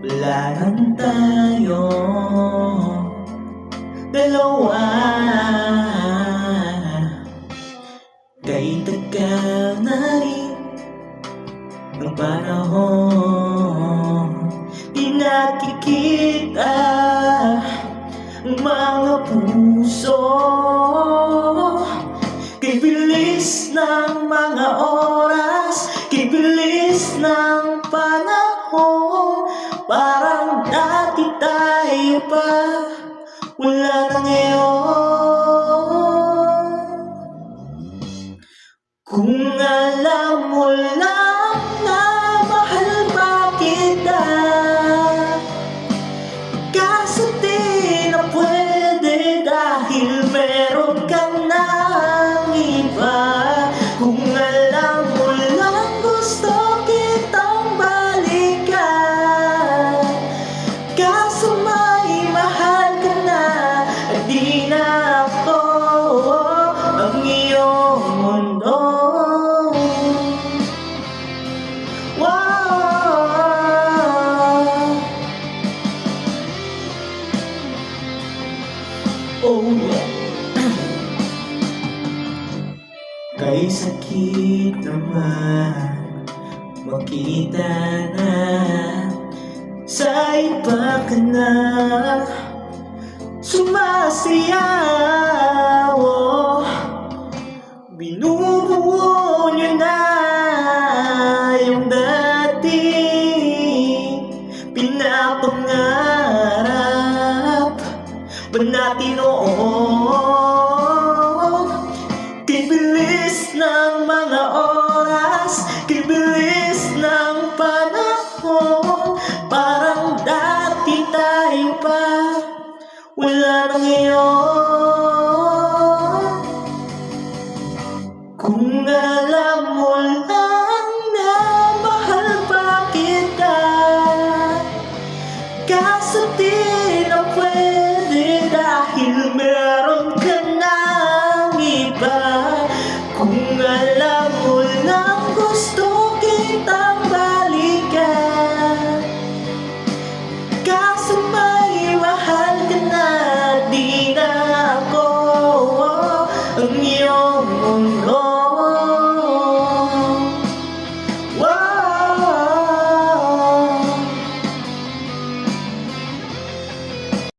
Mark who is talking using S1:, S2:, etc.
S1: wala lang tayo dalawa. Kay tagal na rin ang panahon, di nakikita ang mga puso. Kay bilis ng mga oras, kay bilis ng panahon, parang dati tayo pa, wala na ngayon. Kung alam mo lang na mahal pa kita, kaso di na pwede dahil meron kang ng iba. Kung alam mo lang gusto kitang balikan, kaso may mahal ka na at di na ako ang iyong mundo. Oh yeah. Kay sakit naman makita na sa iba ka na sumasayaw. Oh, binubuo nyo na yung dating pinapangarap ba natin noon? Kay bilis ng mga oras, kay bilis ng panahon, parang dati tayo pa, wala na ngayon. Kung alam mo lang na mahal pa kita, kaso di na pwede dahil meron ka ng iba. Kung alam mo lang gusto kitang balikan, kaso may mahal ka na, di na ako ang iyong mundo.